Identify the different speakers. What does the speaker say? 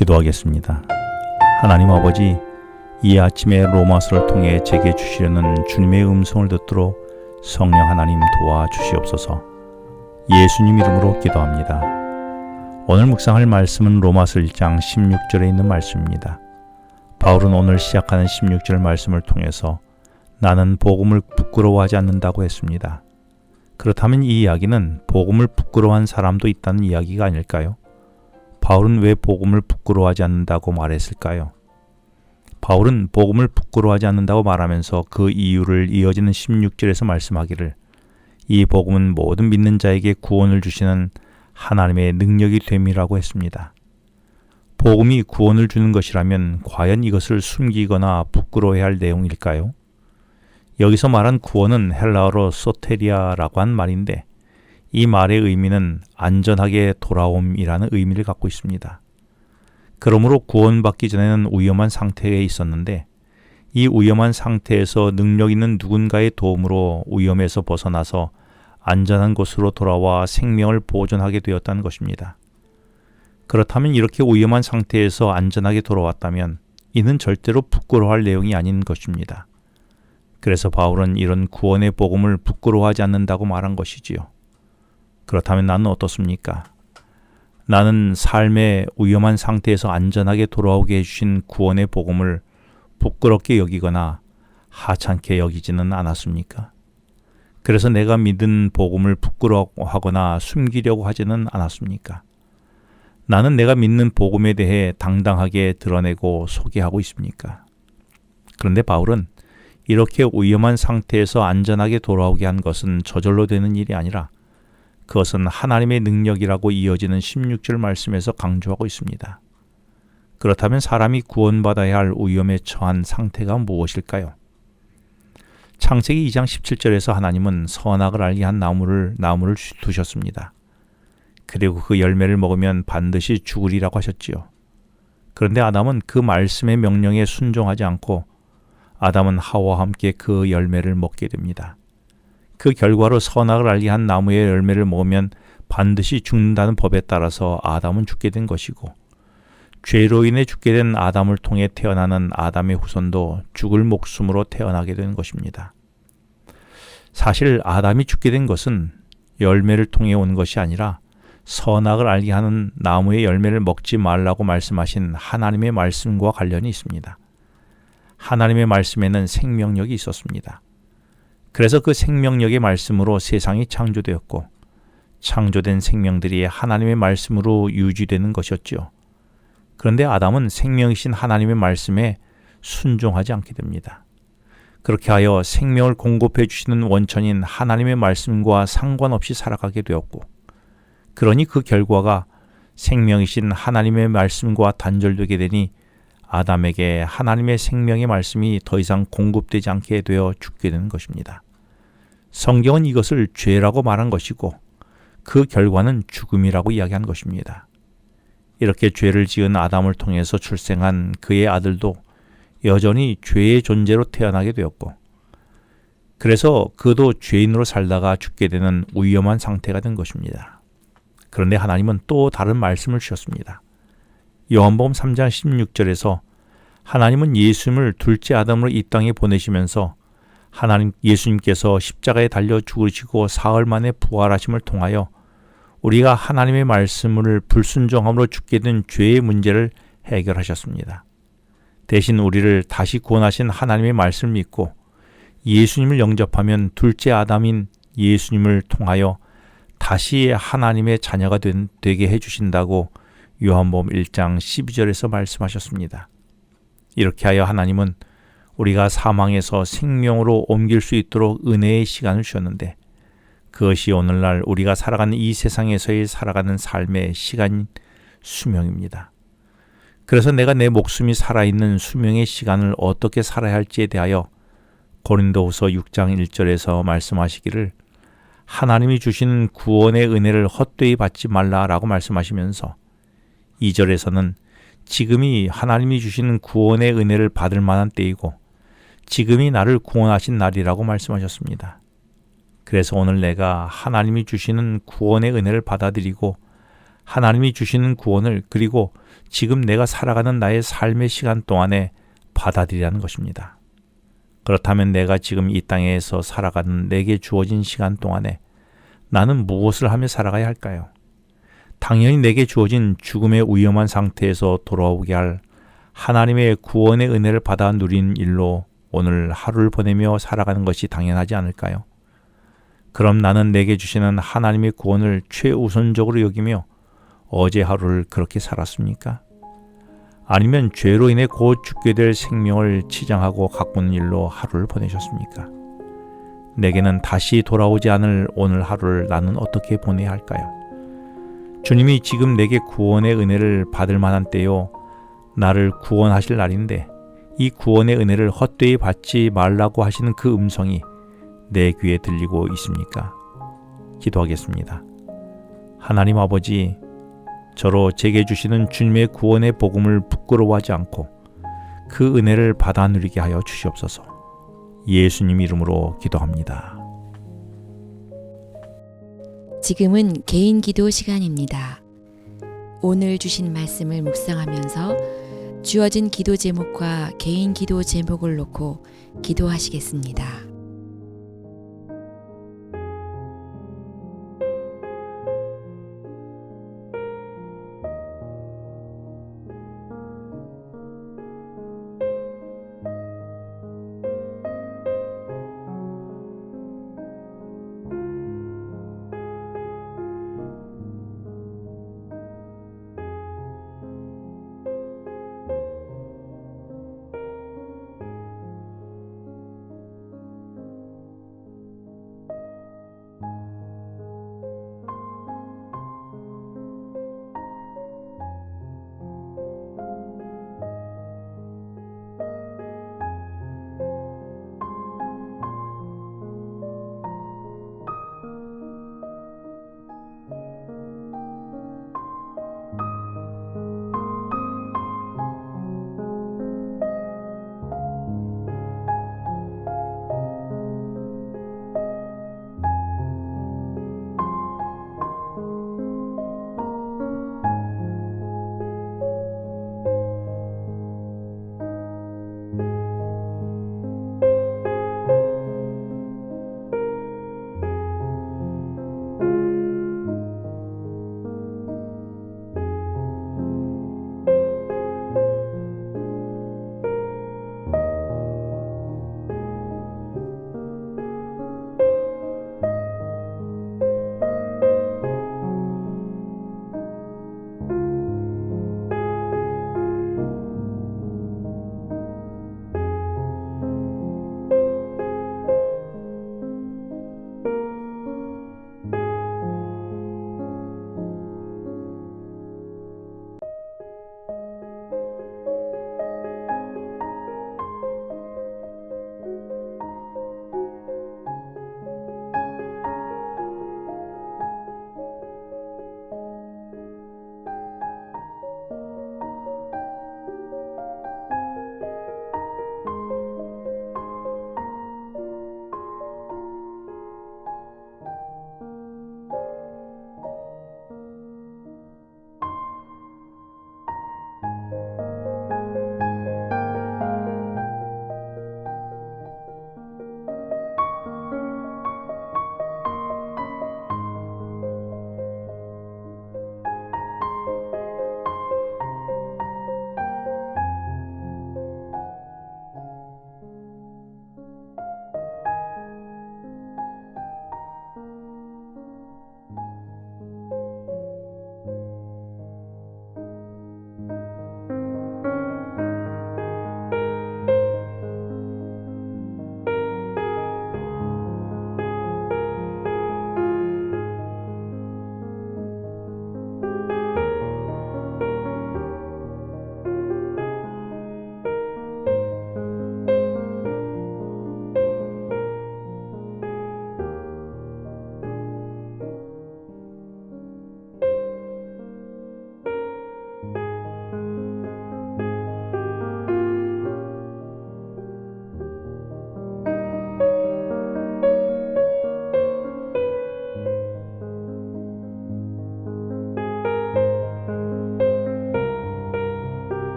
Speaker 1: 기도하겠습니다. 하나님 아버지, 이 아침에 로마서를 통해 제게 주시려는 주님의 음성을 듣도록 성령 하나님 도와주시옵소서. 예수님 이름으로 기도합니다. 오늘 묵상할 말씀은 로마서 1장 16절에 있는 말씀입니다. 바울은 오늘 시작하는 16절 말씀을 통해서 나는 복음을 부끄러워하지 않는다고 했습니다. 그렇다면 이 이야기는 복음을 부끄러워한 사람도 있다는 이야기가 아닐까요? 바울은 왜 복음을 부끄러워하지 않는다고 말했을까요? 바울은 복음을 부끄러워하지 않는다고 말하면서 그 이유를 이어지는 16절에서 말씀하기를 이 복음은 모든 믿는 자에게 구원을 주시는 하나님의 능력이 됨이라고 했습니다. 복음이 구원을 주는 것이라면 과연 이것을 숨기거나 부끄러워해야 할 내용일까요? 여기서 말한 구원은 헬라어로 소테리아라고 한 말인데 이 말의 의미는 안전하게 돌아옴이라는 의미를 갖고 있습니다. 그러므로 구원받기 전에는 위험한 상태에 있었는데 이 위험한 상태에서 능력 있는 누군가의 도움으로 위험에서 벗어나서 안전한 곳으로 돌아와 생명을 보존하게 되었다는 것입니다. 그렇다면 이렇게 위험한 상태에서 안전하게 돌아왔다면 이는 절대로 부끄러워할 내용이 아닌 것입니다. 그래서 바울은 이런 구원의 복음을 부끄러워하지 않는다고 말한 것이지요. 그렇다면 나는 어떻습니까? 나는 삶의 위험한 상태에서 안전하게 돌아오게 해주신 구원의 복음을 부끄럽게 여기거나 하찮게 여기지는 않았습니까? 그래서 내가 믿은 복음을 부끄러워하거나 숨기려고 하지는 않았습니까? 나는 내가 믿는 복음에 대해 당당하게 드러내고 소개하고 있습니까? 그런데 바울은 이렇게 위험한 상태에서 안전하게 돌아오게 한 것은 저절로 되는 일이 아니라 그것은 하나님의 능력이라고 이어지는 16절 말씀에서 강조하고 있습니다. 그렇다면 사람이 구원받아야 할 위험에 처한 상태가 무엇일까요? 창세기 2장 17절에서 하나님은 선악을 알게 한 나무를 두셨습니다. 그리고 그 열매를 먹으면 반드시 죽으리라고 하셨지요. 그런데 아담은 그 말씀의 명령에 순종하지 않고 아담은 하와와 함께 그 열매를 먹게 됩니다. 그 결과로 선악을 알게 한 나무의 열매를 먹으면 반드시 죽는다는 법에 따라서 아담은 죽게 된 것이고 죄로 인해 죽게 된 아담을 통해 태어나는 아담의 후손도 죽을 목숨으로 태어나게 된 것입니다. 사실 아담이 죽게 된 것은 열매를 통해 온 것이 아니라 선악을 알게 하는 나무의 열매를 먹지 말라고 말씀하신 하나님의 말씀과 관련이 있습니다. 하나님의 말씀에는 생명력이 있었습니다. 그래서 그 생명력의 말씀으로 세상이 창조되었고 창조된 생명들이 하나님의 말씀으로 유지되는 것이었지요. 그런데 아담은 생명이신 하나님의 말씀에 순종하지 않게 됩니다. 그렇게 하여 생명을 공급해 주시는 원천인 하나님의 말씀과 상관없이 살아가게 되었고 그러니 그 결과가 생명이신 하나님의 말씀과 단절되게 되니 아담에게 하나님의 생명의 말씀이 더 이상 공급되지 않게 되어 죽게 되는 것입니다. 성경은 이것을 죄라고 말한 것이고 그 결과는 죽음이라고 이야기한 것입니다. 이렇게 죄를 지은 아담을 통해서 출생한 그의 아들도 여전히 죄의 존재로 태어나게 되었고 그래서 그도 죄인으로 살다가 죽게 되는 위험한 상태가 된 것입니다. 그런데 하나님은 또 다른 말씀을 주셨습니다. 요한복음 3장 16절에서 하나님은 예수님을 둘째 아담으로 이 땅에 보내시면서 예수님께서 십자가에 달려 죽으시고 사흘 만에 부활하심을 통하여 우리가 하나님의 말씀을 불순종함으로 죽게 된 죄의 문제를 해결하셨습니다. 대신 우리를 다시 구원하신 하나님의 말씀을 믿고 예수님을 영접하면 둘째 아담인 예수님을 통하여 다시 하나님의 자녀가 되게 해주신다고 요한복음 1장 12절에서 말씀하셨습니다. 이렇게 하여 하나님은 우리가 사망에서 생명으로 옮길 수 있도록 은혜의 시간을 주셨는데 그것이 오늘날 우리가 살아가는 이 세상에서의 살아가는 삶의 시간 수명입니다. 그래서 내가 내 목숨이 살아있는 수명의 시간을 어떻게 살아야 할지에 대하여 고린도후서 6장 1절에서 말씀하시기를 하나님이 주신 구원의 은혜를 헛되이 받지 말라라고 말씀하시면서 2절에서는 지금이 하나님이 주시는 구원의 은혜를 받을 만한 때이고 지금이 나를 구원하신 날이라고 말씀하셨습니다. 그래서 오늘 내가 하나님이 주시는 구원의 은혜를 받아들이고 하나님이 주시는 구원을, 그리고 지금 내가 살아가는 나의 삶의 시간 동안에 받아들이라는 것입니다. 그렇다면 내가 지금 이 땅에서 살아가는 내게 주어진 시간 동안에 나는 무엇을 하며 살아가야 할까요? 당연히 내게 주어진 죽음의 위험한 상태에서 돌아오게 할 하나님의 구원의 은혜를 받아 누린 일로 오늘 하루를 보내며 살아가는 것이 당연하지 않을까요? 그럼 나는 내게 주시는 하나님의 구원을 최우선적으로 여기며 어제 하루를 그렇게 살았습니까? 아니면 죄로 인해 곧 죽게 될 생명을 치장하고 가꾸는 일로 하루를 보내셨습니까? 내게는 다시 돌아오지 않을 오늘 하루를 나는 어떻게 보내야 할까요? 주님이 지금 내게 구원의 은혜를 받을 만한 때요, 나를 구원하실 날인데 이 구원의 은혜를 헛되이 받지 말라고 하시는 그 음성이 내 귀에 들리고 있습니까? 기도하겠습니다. 하나님 아버지, 저로 제게 주시는 주님의 구원의 복음을 부끄러워하지 않고 그 은혜를 받아 누리게 하여 주시옵소서. 예수님 이름으로 기도합니다.
Speaker 2: 지금은 개인 기도 시간입니다. 오늘 주신 말씀을 묵상하면서 주어진 기도 제목과 개인 기도 제목을 놓고 기도하시겠습니다.